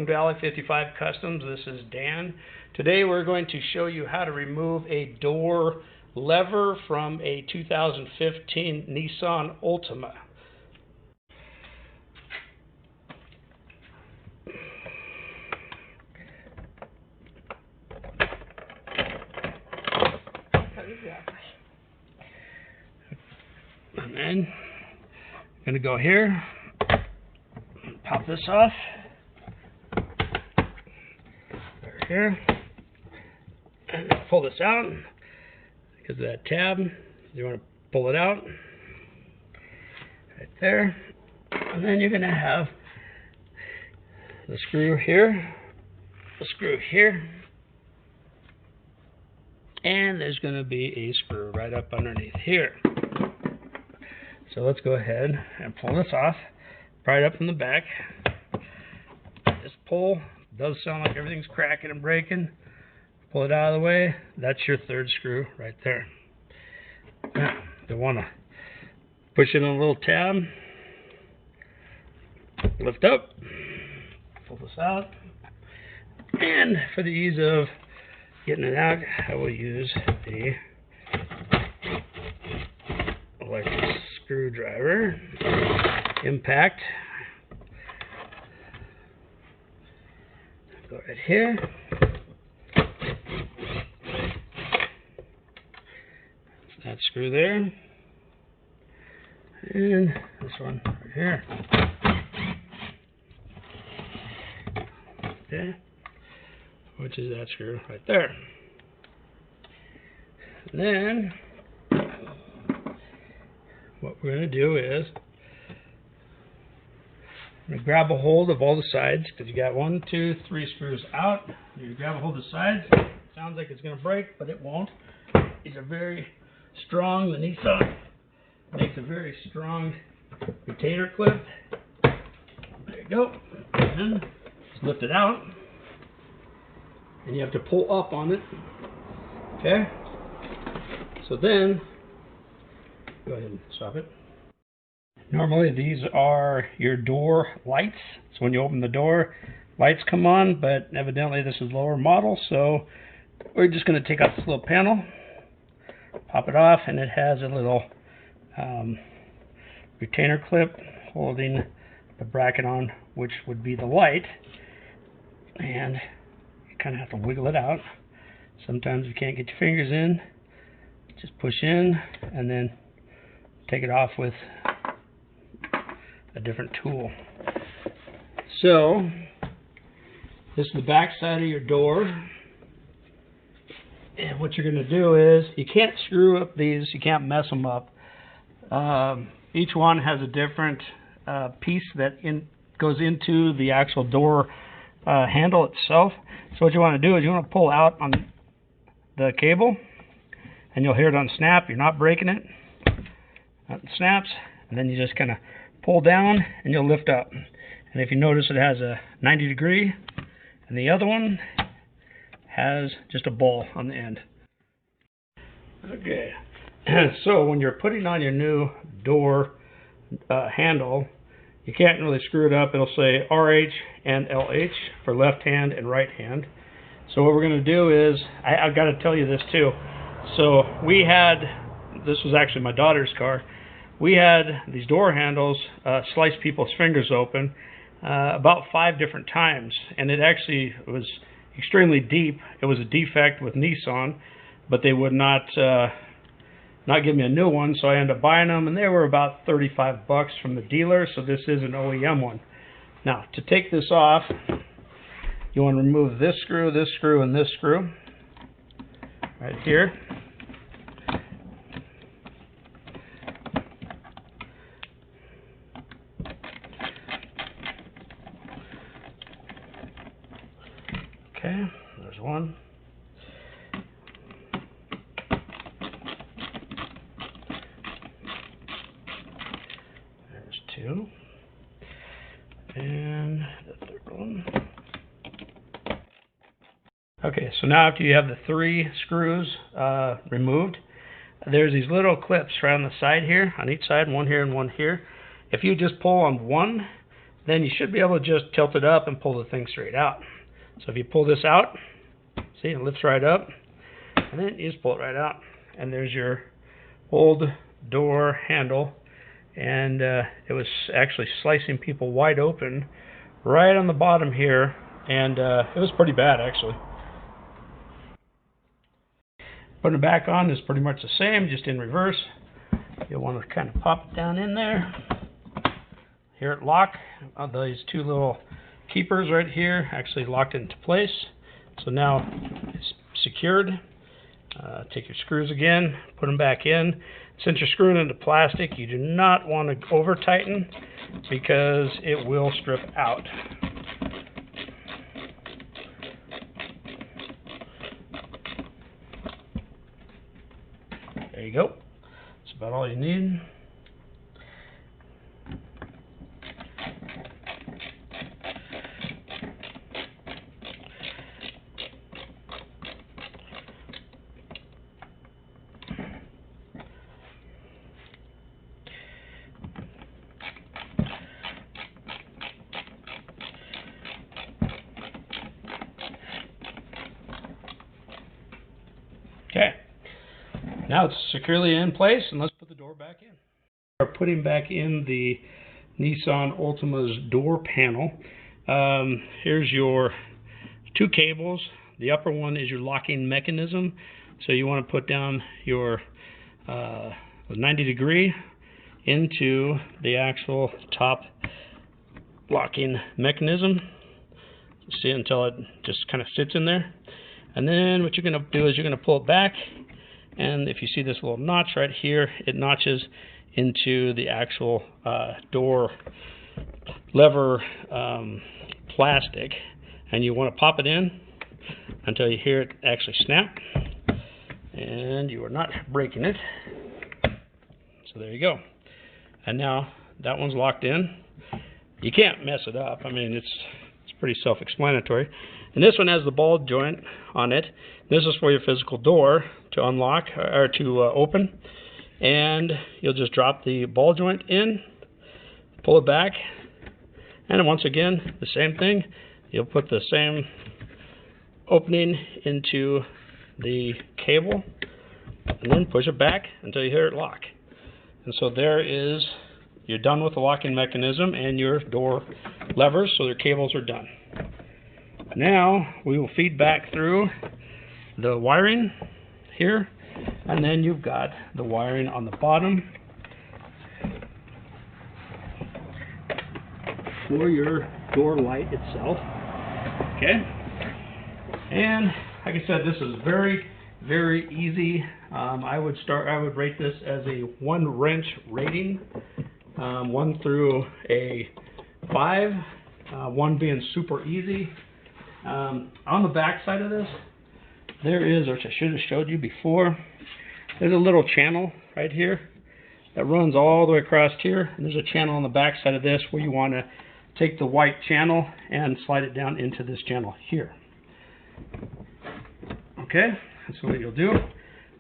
welcome to Alley 55 Customs. This is Dan. Today we're going to show you how to remove a door lever from a 2015 Nissan Altima. And then I'm going to go here, pop this off, right here, and pull this out because of that tab. You want to pull it out right there, and then you're going to have the screw here, the screw here, and there's going to be a screw right up underneath here. So let's go ahead and pull this off right up from the back. This pull does sound like everything's cracking and breaking. Pull it out of the way. That's your third screw right there. Now, you want to push it on a little tab, lift up, pull this out, and for the ease of getting it out, I will use the electric screwdriver impact. Go right here. That screw there. And this one right here. Okay. Which is that screw right there. And then what we're going to do is I'm going to grab a hold of all the sides, because you got 1, 2, 3 screws out. You grab a hold of the sides. Sounds like it's going to break, but it won't. These are very strong. The Nissan makes a very strong retainer clip. There you go. And just lift it out, and you have to pull up on it. Okay. So then go ahead and stop it. Normally these are your door lights. So when you open the door, lights come on, but evidently this is lower model, so we're just going to take out this little panel, pop it off, and it has a little retainer clip holding the bracket on, which would be the light, and you kind of have to wiggle it out. Sometimes you can't get your fingers in, just push in and then take it off with a different tool. So this is the back side of your door, and what you're going to do is, you can't screw up these, you can't mess them up. Each one has a different piece that goes into the actual door handle itself. So what you want to do is you want to pull out on the cable, and you'll hear it unsnap. You're not breaking it. It snaps, and then you just kind of pull down and you'll lift up. And if you notice, it has a 90 degree, and the other one has just a ball on the end. Okay, so when you're putting on your new door handle, you can't really screw it up. It'll say RH and LH for left hand and right hand. So what we're going to do is, I've got to tell you this too. So we had, this was actually my daughter's car, we had these door handles slice people's fingers open about 5 different times, and it actually was extremely deep. It was a defect with Nissan, but they would not give me a new one, so I ended up buying them, and they were about $35 from the dealer, so this is an OEM one. Now, to take this off, you want to remove this screw, and this screw right here. Okay, there's one. There's 2. And the third one. Okay, so now after you have the 3 screws removed, there's these little clips right on the side here, on each side, one here and one here. If you just pull on one, then you should be able to just tilt it up and pull the thing straight out. So if you pull this out, see, it lifts right up, and then you just pull it right out, and there's your old door handle. And it was actually slicing people wide open right on the bottom here, and it was pretty bad actually. Putting it back on is pretty much the same, just in reverse. You'll want to kind of pop it down in there. Here it lock. These two little keepers right here actually locked into place. So now it's secured. Take your screws again, put them back in. Since you're screwing into plastic, you do not want to over tighten because it will strip out. There you go. That's about all you need. Okay, now it's securely in place, and let's put the door back in. We're putting back in the Nissan Altima's door panel. Here's your two cables. The upper one is your locking mechanism. So you want to put down your 90-degree into the actual top locking mechanism. See, until it just kind of sits in there. And then what you're going to do is you're going to pull it back, and if you see this little notch right here, it notches into the actual door lever plastic, and you want to pop it in until you hear it actually snap, and you are not breaking it. So there you go. And now that one's locked in. You can't mess it up. I mean, it's pretty self-explanatory. And this one has the ball joint on it. This is for your physical door to unlock or to open. And you'll just drop the ball joint in, pull it back, and then once again, the same thing. You'll put the same opening into the cable, and then push it back until you hear it lock. And so there is, you're done with the locking mechanism and your door levers, so their cables are done. Now we will feed back through the wiring here, and then you've got the wiring on the bottom for your door light itself. Okay, and like I said, this is very, very easy. I would rate this as a 1 wrench rating, 1 through a 5, 1 being super easy. On the back side of this, there is, which I should have showed you before, there's a little channel right here that runs all the way across here, and there's a channel on the back side of this where you want to take the white channel and slide it down into this channel here. Okay, that's what you'll do,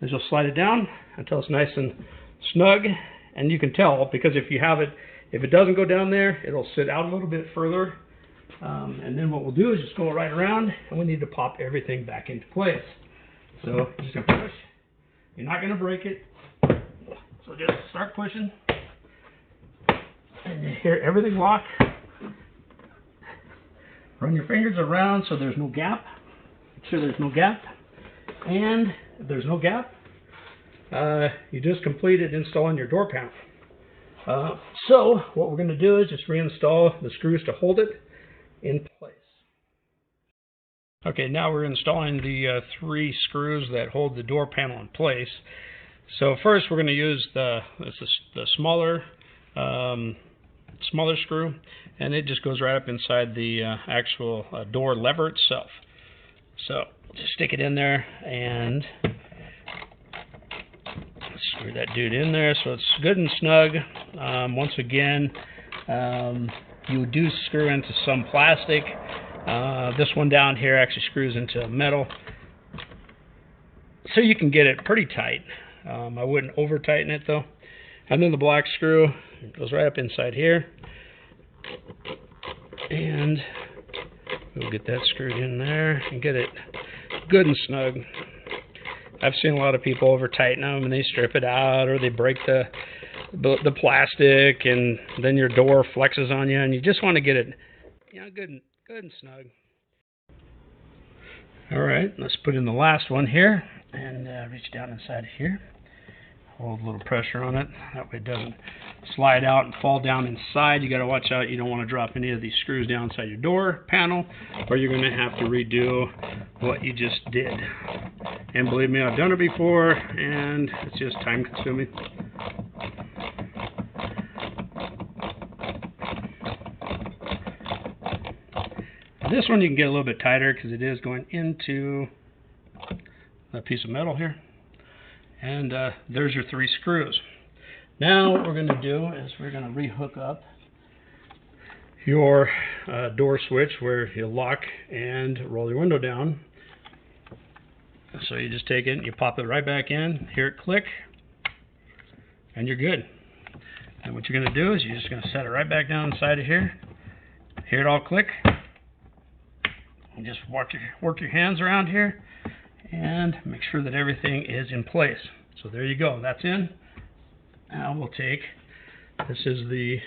is you'll slide it down until it's nice and snug, and you can tell, because if it doesn't go down there, it'll sit out a little bit further. And then what we'll do is just go right around, and we need to pop everything back into place. So you're just going to push. You're not going to break it. So just start pushing. And you hear everything lock. Run your fingers around so there's no gap. Make sure there's no gap. And if there's no gap, you just completed installing your door panel. So what we're going to do is just reinstall the screws to hold it in place. Okay, now we're installing the 3 screws that hold the door panel in place. So first we're going to use the smaller screw, and it just goes right up inside the actual door lever itself. So just stick it in there and screw that dude in there so it's good and snug. Once again, you do screw into some plastic. This one down here actually screws into metal, so you can get it pretty tight. I wouldn't over tighten it though. And then the black screw goes right up inside here. And we'll get that screwed in there and get it good and snug. I've seen a lot of people over tighten them and they strip it out, or they break the plastic, and then your door flexes on you, and you just want to get it, you know, good and snug. All right, let's put in the last one here, and reach down inside of here. Hold a little pressure on it. That way it doesn't slide out and fall down inside. You got to watch out. You don't want to drop any of these screws down inside your door panel, or you're going to have to redo what you just did. And believe me, I've done it before, and it's just time consuming. This one you can get a little bit tighter because it is going into a piece of metal here. And there's your 3 screws. Now what we're going to do is we're going to rehook up your door switch where you lock and roll your window down. So you just take it and you pop it right back in, hear it click, and you're good. And what you're going to do is you're just going to set it right back down inside of here, hear it all click, and just work your hands around here and make sure that everything is in place. So there you go, that's in. Now we'll take, this is the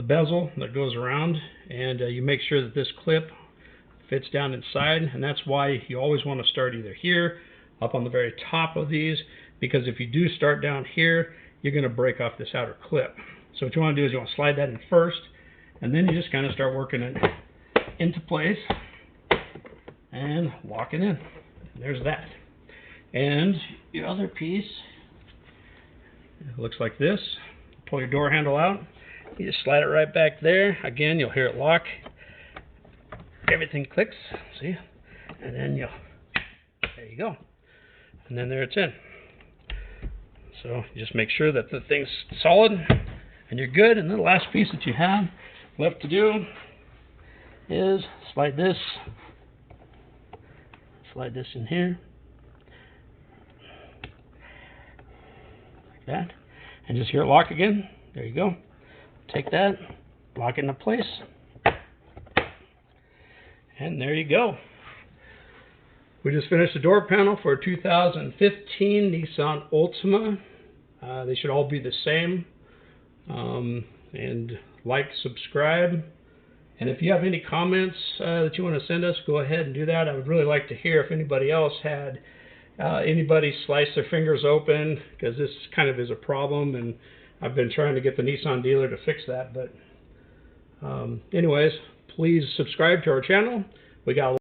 bezel that goes around, and you make sure that this clip fits down inside, and that's why you always want to start either here, up on the very top of these, because if you do start down here, you're going to break off this outer clip. So what you want to do is you want to slide that in first, and then you just kind of start working it into place and lock it in. There's that. And your other piece, it looks like this. Pull your door handle out. You just slide it right back there. Again, you'll hear it lock. Everything clicks, see? And then there you go. And then there it's in. So just make sure that the thing's solid and you're good. And then the last piece that you have left to do is slide this in here, like that, and just hear it lock again. There you go. Take that, lock it into place, and there you go. We just finished the door panel for a 2015 Nissan Altima. They should all be the same. And like, subscribe. And if you have any comments that you want to send us, go ahead and do that. I would really like to hear if anybody else had anybody slice their fingers open, because this kind of is a problem, and I've been trying to get the Nissan dealer to fix that. But anyways, please subscribe to our channel. We got